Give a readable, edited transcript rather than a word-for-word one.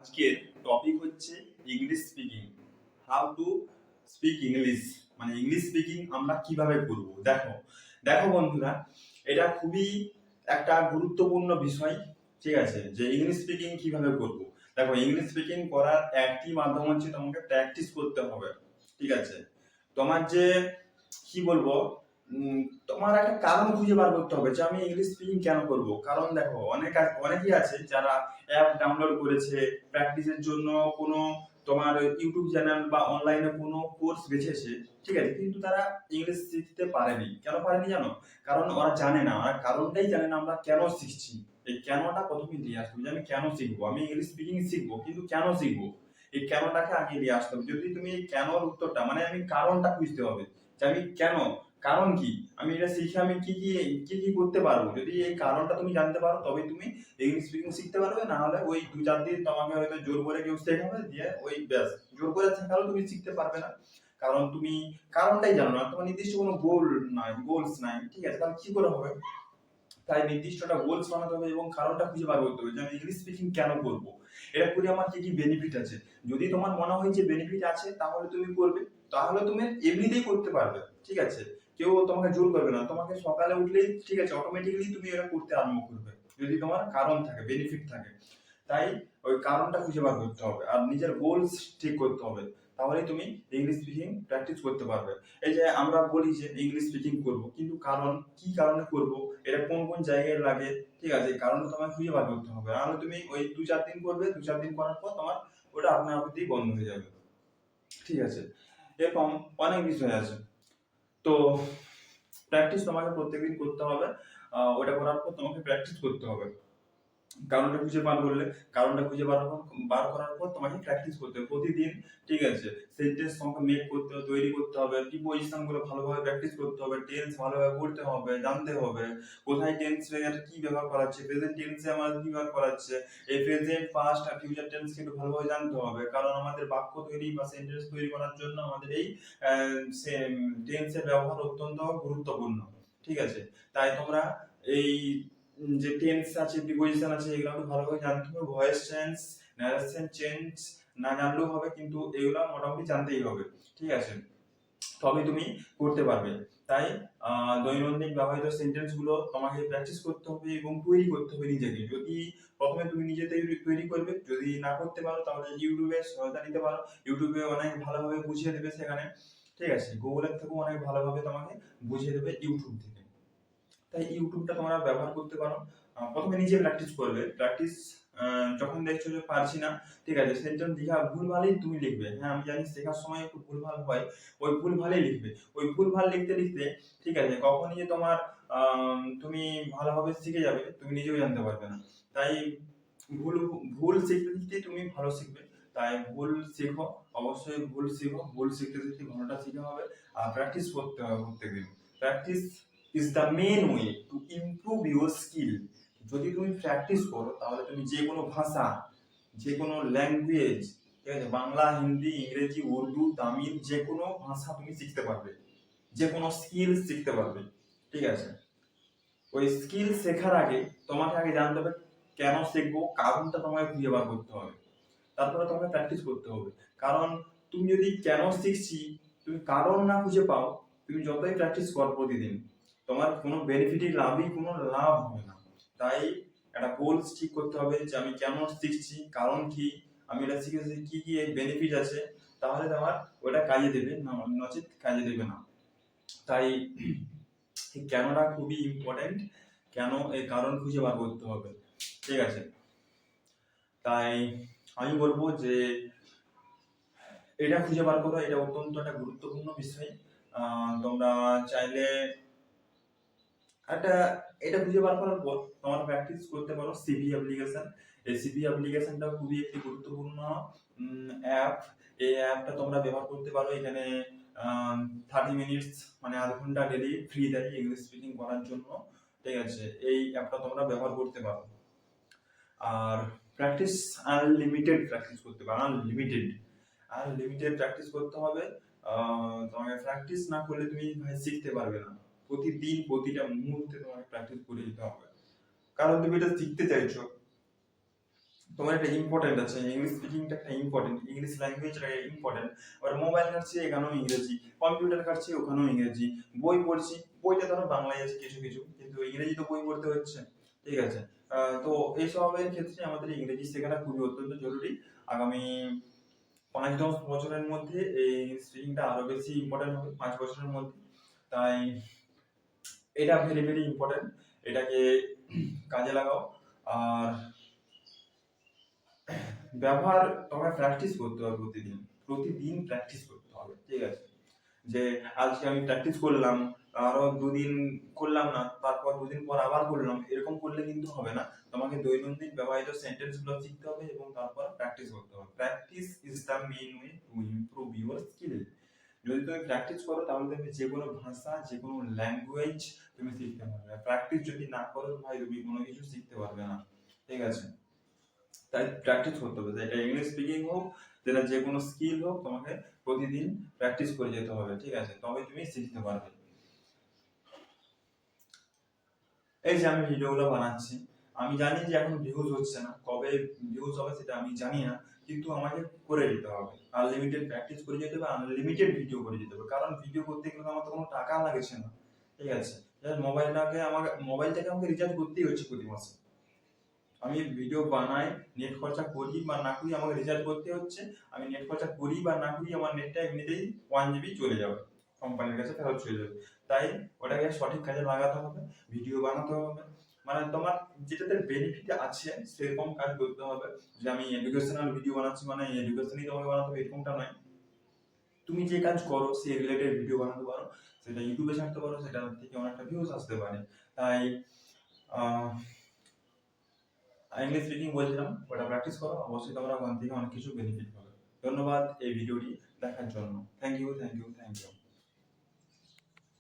আজকের টপিক হচ্ছে English speaking. How to speak English, মানে ইংলিশ স্পিকিং আমরা কিভাবে করব। দেখো দেখো বন্ধুরা, এটা খুবই একটা গুরুত্বপূর্ণ বিষয়। ঠিক আছে, যে ইংলিশ স্পিকিং কিভাবে করব। দেখো, ইংলিশ স্পিকিং করার একটি মাধ্যম হচ্ছে তোমাকে প্র্যাকটিস করতে হবে। ঠিক আছে, তোমার যে কি বলবো, তোমার একটা কারণ খুঁজে বার করতে হবে যে আমি ইংলিশ স্পিকিং কেন করব। কারণ দেখো, অনেকেই আছে যারা অ্যাপ ডাউনলোড করেছে প্র্যাকটিসের জন্য, কোনো তোমার ইউটিউব চ্যানেল বা অনলাইনে কোনো কোর্স বেছেছে। ঠিক আছে, কিন্তু তারা ইংলিশ শিখতে পারেনি। কেন পারেনি জানো? কারণ ওরা জানে না, ওরা কারণটাই জানে না আমরা কেন শিখছি। এই কেনটা প্রথমে দিয়ে আসতে হবে, যে আমি কেন শিখবো, আমি ইংলিশ স্পিকিং শিখবো, কিন্তু কেন শিখবো, এই কেনটাকে আগে দিয়ে আসতে হবে। যদি তুমি এই কেনর উত্তরটা, মানে আমি কারণটা খুঁজতে হবে যে আমি কেন, কারণ কি, আমি এটা শিখে আমি কি কি কি কি করতে পারবো। যদি এই কারণটা তুমি জানতে পারো তবে তুমি ইংলিশ স্পিকিং শিখতে পারবে। না হলে ওই 2-4 দিন তোমাকে হয়তো জোর করে কেউ শেখাবে, দিয়ে ওই ব্যাস জোর করে শেখালেও তুমি শিখতে পারবে না। কারণ তুমি কারণটাই জানো না, তোমার নির্দিষ্ট কোনো গোলস নাই। ঠিক আছে, তাহলে কি করে হবে? তাই নির্দিষ্ট একটা গোলস বানাতে হবে এবং কারণটা খুঁজে বার করতে হবে যে আমি ইংলিশ স্পিকিং কেন করবো, এটা করে আমার কি কি বেনিফিট আছে। যদি তোমার মনে হয় যে বেনিফিট আছে তাহলে তুমি করবে, তাহলে তুমি এমনিতেই করতে পারবে। ঠিক আছে, কেউ তোমাকে জোর করবে না, তোমাকে সকালে উঠলেই ঠিক আছে অটোমেটিক্যালি তুমি এটা করতে আরম্ভ করবে, যদি তোমার কারণ থাকে, বেনিফিট থাকে। তাই ওই কারণটা খুঁজে বার করতে হবে আর নিজের গোলস ঠিক করতে হবে, তাহলে তুমি ইংলিশ স্পিকিং প্র্যাকটিস করতে পারবে। এই যে আমরা বলি যে ইংলিশ স্পিকিং করব, কিন্তু কারণ কি কারণে করব, এটা কোন কোন জায়গায় লাগে, ঠিক আছে, এই কারণটা তোমার খুঁজে বার করতে হবে। নাহলে তুমি ওই 2-4 দিন করবে, 2-4 দিন করার পর তোমার ওটা আপনা আপনিই বন্ধ হয়ে যাবে। ঠিক আছে, এরকম অনেক বিষয় আছে। তো প্র্যাকটিস তোমাকে প্রত্যেকদিন করতে হবে। ওটা করার পর তোমাকে প্র্যাকটিস করতে হবে। কারণটা খুঁজে বার করলে, কারণটা খুঁজে বার করার পর তোমাকে প্র্যাকটিস করতে হবে প্রতিদিন। ঠিক আছে, সেন্টেন্স তোমাকে মেক করতে হবে, তৈরি করতে হবে, প্রিপোজিশন গুলো ভালোভাবে প্র্যাকটিস করতে হবে, টেন্স ভালোভাবে পড়তে হবে, জানতে হবে কোথায় টেন্স এর কি ব্যবহার করা হচ্ছে, প্রেজেন্ট টেন্সে আমাদের কি ব্যবহার করা হচ্ছে, এই প্রেজেন্ট পাস্ট আর ফিউচার টেন্স কিন্তু ভালোভাবে জানতে হবে। কারণ আমাদের বাক্য তৈরি বা সেন্টেন্স তৈরি করার জন্য আমাদের এই টেন্সের ব্যবহার অত্যন্ত গুরুত্বপূর্ণ। ঠিক আছে, তাই তোমরা এই যে টেন্স আছে, প্রিপোজিশন আছে, এগুলো একটু ভালোভাবে জানতে হবে। ভয়েস চেঞ্জ, নারেশন চেঞ্জ না জানলেও হবে, কিন্তু এগুলো মোটামুটি জানতেই হবে। ঠিক আছে, তবে তুমি করতে পারবে। তাই দৈনন্দিন ব্যবহৃত সেন্টেন্স গুলো তোমাকে প্র্যাকটিস করতে হবে এবং তৈরি করতে হবে নিজেকে। যদি প্রথমে তুমি নিজে তৈরি করবে, যদি না করতে পারো তাহলে ইউটিউবে সহায়তা নিতে পারো। ইউটিউবে অনেক ভালোভাবে বুঝিয়ে দেবে সেখানে। ঠিক আছে, গুগলের থেকেও অনেক ভালোভাবে তোমাকে বুঝিয়ে দেবে ইউটিউব থেকে। তাই ইউটিউবটা তোমরা ব্যবহার করতে পারো। প্রথমে নিজে প্র্যাকটিস করবে। প্র্যাকটিস যখন দেখছো যে পারছি না, ঠিক আছে, সেন্টেন্স লেখা ভুলভালই তুমি লিখবে। হ্যাঁ, আমি জানি শেখার সময় একটু ভুলভাল হয়, ওই ভুলভালই লিখবে। ওই ভুলভাল লিখতে লিখতে, ঠিক আছে, কখনই যে তোমার তুমি ভালোভাবে শিখে যাবে তুমি নিজেও জানতে পারবে না। তাই ভুল ভুল শিখতে শিখতে তুমি ভালো শিখবে। তাই ভুল শেখো, অবশ্যই ভুল শিখো, ভুল শিখতে শিখতে ভালোটা শিখা হবে। আর প্র্যাকটিস করতে হবে প্রত্যেকদিন। Practice is the main way to improve your skill. যদি তুমি প্র্যাকটিস করো তাহলে তুমি যে কোনো ভাষা, যে কোনো ল্যাঙ্গুয়েজ, ঠিক আছে, বাংলা, হিন্দি, ইংরেজি, উর্দু, তামিল, যে কোনো ভাষা তুমি শিখতে পারবে, যে কোনো স্কিল শিখতে পারবে। ঠিক আছে, ওই স্কিল শেখার আগে তোমাকে আগে জানতে হবে কেন শিখবো, কারণটা তোমাকে খুঁজে বার করতে হবে, তারপরে তোমাকে প্র্যাকটিস করতে হবে। কারণ তুমি যদি কেন শিখছি তুমি কারণ না খুঁজে পাও, তুমি যতই প্র্যাকটিস করো প্রতিদিন, তোমার কোনো বেনিফিটই কোনো লাভ হবে না। তাই একটা গোলস ঠিক করতে হবে যে আমি কেন শিখছি, কারণ কি, আমি এটা শিখেছি কি কি বেনিফিট আছে, তাহলে তোমার ওটা কাজে দেবে, না নচেত কাজে দেবে না। তাই এই কেনটা খুবই ইম্পর্টেন্ট। কেন, এই কারণ খুঁজে বার করতে হবে। ঠিক আছে, তাই আমি বলবো যে এটা খুঁজে বার করা, এটা অত্যন্ত একটা গুরুত্বপূর্ণ বিষয়। তোমরা চাইলে একটা এটা খুঁজে বার করার পর তোমরা প্র্যাকটিস করতে পারো সিভি অ্যাপ্লিকেশন। এই সিভি অ্যাপ্লিকেশনটা খুবই একটি গুরুত্বপূর্ণ অ্যাপ। এই অ্যাপটা তোমরা ব্যবহার করতে পারো। এখানে 30 মিনিটস মানে আধ ঘন্টা ডেলি ফ্রি দেয় ইংলিশ স্পিকিং করার জন্য। ঠিক আছে, এই অ্যাপটা তোমরা ব্যবহার করতে পারো। আর প্র্যাকটিস আনলিমিটেড প্র্যাকটিস করতে পারো, আনলিমিটেড প্র্যাকটিস করতে হবে। তোমাকে প্র্যাকটিস না করলে তুমি ভাই শিখতে পারবে না। প্রতিদিন প্রতিটা মুহূর্তে তোমাকে প্র্যাকটিস করে যেতে হবে, কারণ তুমি এটা শিখতে চাইছো। তোমার একটা ইম্পর্টেন্ট আছে, ইংলিশ স্পিকিংটা একটা ইম্পর্টেন্ট, ইংলিশ ল্যাঙ্গুয়েজটা ইম্পর্টেন্ট। আবার মোবাইল ঘাটছি এখানেও ইংরেজি, কম্পিউটার ঘাটছি ওখানেও ইংরেজি, বই পড়ছি, বইটা ধরো বাংলায় আছে কিছু কিছু, কিন্তু ইংরেজি তো বই পড়তে হচ্ছে, ঠিক আছে। তো এইসবের ক্ষেত্রে আমাদের ইংরেজি শেখাটা খুবই অত্যন্ত জরুরি। আগামী 5-10 বছরের মধ্যে এই স্পিকিংটা আরো বেশি ইম্পর্টেন্ট হবে, 5 বছরের মধ্যে। তাই এটা ভেরি ভেরি ইম্পর্টেন্ট, এটাকে কাজে লাগাও। আর ব্যবহার তোমাকে প্র্যাকটিস করতে হবে, প্রতিদিন প্রতিদিন প্র্যাকটিস করতে হবে, ঠিক আছে। যে আজকে আমি প্র্যাকটিস করলাম, আরো 2 দিন করলাম না, তারপর 2 দিন পর আবার করলাম, এরকম করলে কিন্তু হবে না। তোমাকে দৈনন্দিন ব্যবহৃত সেন্টেন্স গুলো শিখতে হবে এবং তারপর প্র্যাকটিস করতে হবে। Practice is the main way to improve your skill. যদি তুমি প্র্যাকটিস করো তাহলে তুমি যে কোনো ভাষা, যে কোনো ল্যাঙ্গুয়েজ তুমি শিখতে পারবে। প্র্যাকটিস যদি না করো ভাই, তুমি কোনো কিছু শিখতে পারবে না, ঠিক আছে। তাই প্র্যাকটিস করতে হবে, এটা ইংলিশ স্পিকিং হোক, যেটা যে কোনো স্কিল হোক, তোমাকে প্রতিদিন প্র্যাকটিস করে যেতে হবে, ঠিক আছে, তবে তুমি শিখতে পারবে। এই যে আমি ভিডিওগুলো বানাচ্ছি, আমি জানি যে এখন ভিউজ হচ্ছে না, কবে ভিউজ হবে সেটা আমি জানি না, কিন্তু আমাকে করে যেতে হবে, আনলিমিটেড প্র্যাকটিস করে যেতে হবে, আনলিমিটেড ভিডিও করে যেতে হবে। কারণ ভিডিও করতে গেলে আমার তো কোনো টাকা লাগছে না, ঠিক আছে। মোবাইলটাকে আমাকে রিচার্জ করতেই হচ্ছে প্রতি মাসে। আমি ভিডিও বানাই, নেট খরচা করি বা না করি, আমাকে রিচার্জ করতে হচ্ছে। আমি নেট খরচা করি বা না করি, আমার নেটটা এমনিতেই 1 GB চলে যাবে, কোম্পানির কাছে ফেরত চলে যাবে। তাই ওটাকে সঠিক কাজে লাগাতে হবে, ভিডিও বানাতে হবে, মানে তোমার যেটাতে বেনিফিট আছে সেরকম কাজ করতে হবে। যে আমি এডুকেশনাল ভিডিও বানাচ্ছি মানে এডুকেশনই তোমাকে বানাতে হবে এরকমটা নয়। তুমি যে কাজ করো সেই রিলেটেড ভিডিও বানাতে পারো, সেটা ইউটিউবে ছাড়তে পারো, সেটা থেকে অনেকটা ভিউজ আসতে পারে। তাই ইংলিশ স্পিকিং বলছিলাম, ওটা প্র্যাকটিস করো, অবশ্যই তোমরা ওখান থেকে অনেক কিছু বেনিফিট পাবে। ধন্যবাদ এই ভিডিওটি দেখার জন্য। Thank you, thank you, thank you.